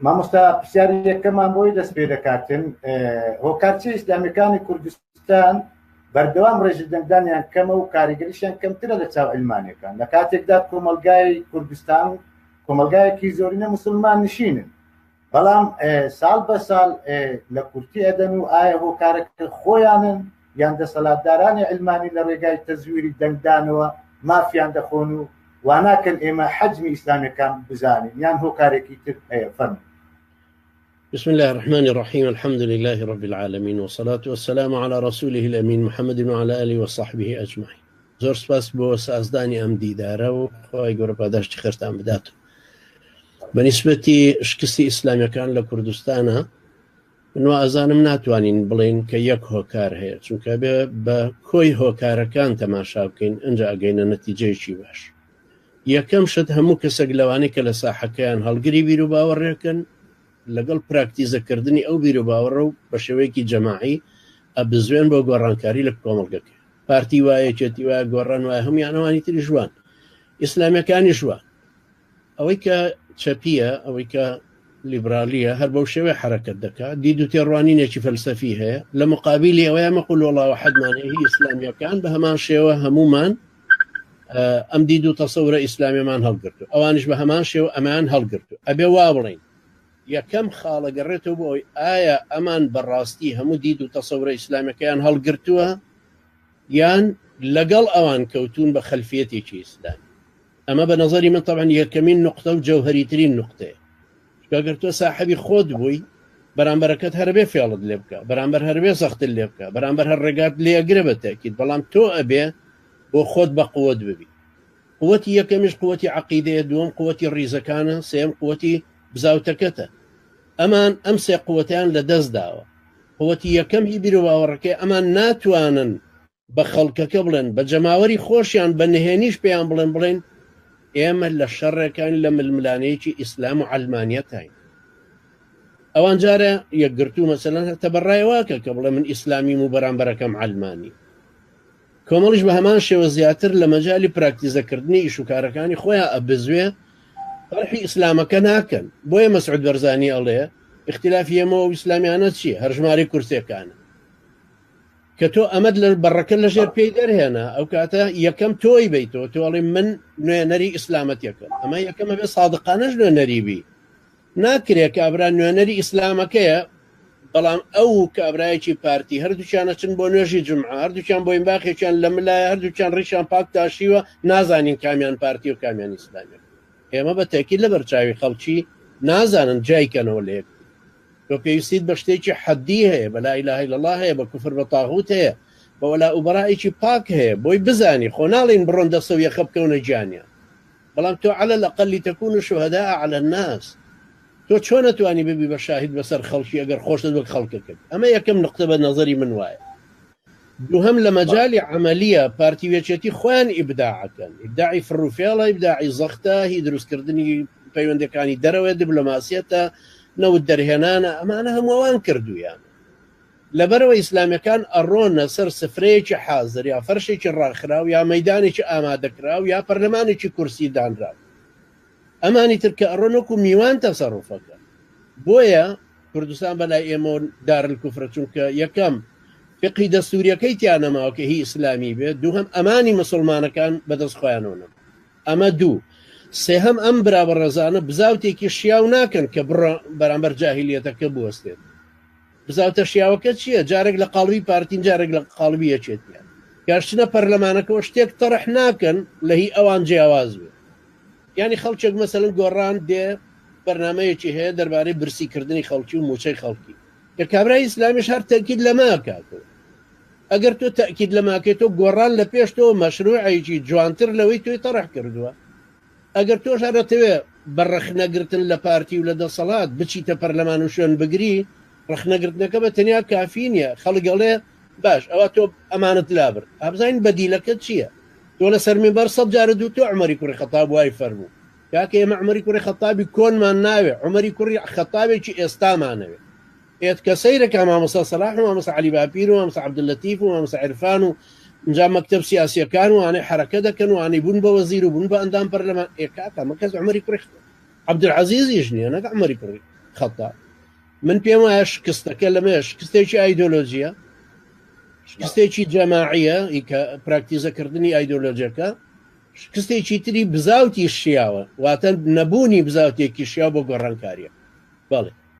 مامۆستا پرسیاری یەکەمان بۆی دەست پێ دەکاتن هۆکارچی ئیسلامیەکانی کوردستان بەردەوام ڕێژەدەنگدانیان کەمە و کاریگەریشیان کەمترە لە چاو عیلمانیەکان لە کاتێکدا کۆمەلگای کوردستان کۆمەلگایەکی زۆرینە مسلمان نشینن بەڵام ساڵ بە ساڵ لە کورتی ئەدەن و ئایا هۆکارەکە خۆیانن یان دەسەڵاتدارانی عیلمانی لە ڕێگای تەزویری دەنگدانەوە مافیان دەخۆن و واناکەن ئێمە حەجمی ئیسلامیەکان بزانین یان هۆکارێکی تر هەیە فەرمووی. بسم الله الرحمن الرحيم الحمد لله رب العالمين والصلاة والسلام على رسوله الأمين محمد وعلى آله وصحبه أجمعين. زۆر سپاس بۆ سازدانی ئەم دیدارە و خۆی گەورە پاداشتی خێرتان بدات. بەنسبەتی شکستی ئیسلامیەکان لە کوردستانە من ئەزانم ناتوانین بڵێن کە یەک هۆکار هەیە چونکە بە کۆی هۆکارەکان تەماشا بکەین ئەنجا ئەگەینە نەتیجەیەکی باش. یەکەم شت هەموو کەسێک لەوانەیە کە لە ساحەکەیان هەڵگری بیر و باوەڕێکن لەگەڵ پراکتیزەکردنی ئەو بیر و باوەڕە و بە شێوەیەکی جەماعی ئەبزوێن بۆ گۆڕانکاری لە کۆمەڵگەکە پارتی وایە چێتی وایە گۆڕان وایە هەمویانەوانی تری ژوان ئیسلامیەکانی ژوان ئەوەی کە چەپیە ئەوەی کە لیبرالیە هەر بەو شێوەیە حرەکەت دەکات دید و تێڕوانینێکی فەلسەفی هەیە لە مقابلی ئەوەیە مەقول وەڵاو حەدمانەیە ئیسلامیەکان بە هەمان شێوە هەمومان ئەم دید و تەسەورە ئیسلامیەمان هەڵگرتو ئەوانش بە هەمان شێوە ئەمان هەڵگرتو ئەبێ وا بڵین یەکەم خاڵەگەڕێتەوە بۆ ئەوی ئایا ئەمان بەڕاستی هەموو دید و تەسەورە ئیسلامیەکەیان هەڵگرتووە یان لەگەڵ ئەوان کەوتون بە خەلفیەتێکی ئیسلامی. ئەمە بە نەزەری من طبعاً یەکەمین نقطە و جەوهەریترین نقطەیە. ئەگەر تۆ ساحەبی خۆت بووی بەرامبەرەکەت هەربێ فێڵت لێ بکە بەرامبەر هەربێ سەختت لێ بکە بەرامبەر هەر ڕێگات لێگرە بە تاکید بەڵام تۆ ئەبێ بۆ خۆت بە قووەت ببی. قووەتی یەکەمیش قووەتی عەقیدەیە دووەم قووەتی ڕیزەکانە سێم قووەتی بزاوتەکەتە. ئەمان ئەم سێ قووەتیان لە دەست داوە. قووەتی یەکەم هی بیر و باوەڕەکەی ئەمان ناتوانن بە خەڵکەکە بڵێن بە جەماوەری خۆشیان بە نهێنیش پێیان بڵێن ئێمە لە شەڕێکان لە ململانەیەکی ئیسلام و عەلمانیەتین. ئەوان جارە یەکگرتو مەسەلەن هەتە بەڕای واکە کە بڵێ من ئیسلامیم و بەرامبەرەکەم عەلمانی. کۆمەڵیش بە هەمان شێوە زیاتر لە مەجالی پراکتیزەکردنی ئیشوکارەکانی خۆیان ئەبزوێ فەرحی ئیسلامەکە ناکەن. بۆیە مەسعود بەرزانی ئەڵێ اختلافی ئێمە و ئیسلامیانە چییە؟ هەر ژمارەی کورسیەکانە کە تۆ ئەمەد لە بەڕەکە لە ژێر پێی دەرهێنا ئەو کاتە یەکەم تۆی بیتەوە تۆڵی من نوێنەری ئیسلامەتیەکەم ئەمە یەکەمە بێ سادقانەش نوێنەری بی ناکرێت کابرا نوێنەری ئیسلامەکەیە بەڵام ئەو کابرایەکی پارتی هەردووچیانە چن بۆ نوێژی جمعە هەردووچیان بۆ ئیمباخێکیان لە ملایە هەردووچیان ڕیشان پاک تاشیوە نازانین کامیان پارتی و کامیان ئیسلامی. ئێمە بە تاکید لە بەرچاوی خەڵکی نازانن جایکەنەوە لێک تۆ پێویستیت بە شتێکی حەدی هەیە بە لا ئیلاهە ئیلا الله هەیە بە کوفر بە تاغوت هەیە بە وەلا ئوبەرائێکی پاک هەیە بۆی بزانی خۆ ناڵین بڕۆن دەسە و یەخە بکەونە گیانیان بەڵام تۆ عەلە الئەقەل تەکون شوهەداء عەلە الناس تۆ چۆن نەتوانی ببی بە شاهید بەسەر خەڵکی ئەگەر خۆشت وەک خەڵکەکەت. ئەمە یەکەم نقطە بە نەزەری من وایە. دووهەم لە مەجالی عەمەلیە پارتیوێچێتی خۆیان ئیبداعەکەن ئیبداعی فڕوفێڵە ئیبداعی زەختە هی دروستکردنی پەیوەندەکانی دەرەوە دیبلۆماسیەتە نەوت دەرهێنانە ئەمانە هەمووان کردویان لەبەرەوە ئیسلامیەکان ئەڕۆنە سەر سفرەیەکی حازر یا فەرشێکی ڕاخراو یا مەیدانێکی ئامادەکراو یا پەرلەمانێکی کورسی دانراو ئەمانی تر کە ئەڕۆنەکو میوان تەسەڕوفەکە. بۆیە کوردستان بەلای ئێمە دارالکوفرە چونکە یەکەم فقی دەستوریەکەی تیانەماوە کە هی ئیسلامی بێت دووهەم ئەمانی مسلمانەکان بەدەست خۆیانەوە ئەمە دوو سێهەم ئەم برا بەڕێزانە بزاوتێکی شیاو ناکەن کە بڕە بەرامبەر جاهیلیەتەکە بوەستێت. بزاوتە شیاوەکە چییە؟ جارێک لە قاڵبی پارتین جارێک لە قاڵبی یەکێتیان گەشتنە پەرلەمانەکەەوە شتێک تەڕح ناکەن لە هی ئەوان جیاواز بێت. یعنی خەڵکێک مەسەلەن گۆڕان دێ بەرنامەیەکی هەیە دەربارەی برسیکردنی خەڵکی و موچەی خەڵکی کە کابرای ئیسلامیش هەر تەکید لەمە کاتەوە. ئەگەر تۆ تەکید لەماکێتەوە گۆڕان لە پێش تۆ مەشروعێکی جوانتر لەوەی تۆی تەڕح کردووە. ئەگەر تۆش هەرەتەوێ بە ڕەخنەگرتن لە پارتی و لە دەسەڵات بچیتە پەرلەمان و شوێن بگری ڕەخنەگرتنەکە بە تەنیا کافی نییە. خەڵگەڵێ باش ئەوە تۆ ئەمانت لابر ئابزین بەدیلەکەت چییە؟ تۆ لە سەر میمبەر سەد جارە دوو تۆ عومەری کوڕی خەتاب وای فەرموو کاکە ئێمە عومەری کوڕی خەتابی کۆنمان ناوێ عومەری کوڕی خەتابێکی ئێستامانەوێ ئێت کە سەیرەکە مامۆستا سەلاح و مامۆستا عەلی باپیر و مامۆستا عەبدولەتیف و مامۆستا عیرفان و اینجا مەکتەب سیاسیەکان و ئانەی حرەکە دەکەن و ئانەی بوون بە وەزیر و بوون بە ئەندام پەرلەمان ئێکاکە مەکەس عومەری کوڕی عەبدولعەزیزیش نییە نەک عومەری کوڕی خەتا من پێم وایە شکستەکە لەمەیە شکستێکی ئایدۆلۆژیە شکستێکی جەماعیە کە پراکتیزەکردنی ئایدۆلۆژیەکە شکستێکی تری بزاوتی شیاوە واتە نەبوونی بزاوتێکی شیا بۆ گۆڕانکاریە بەڵێ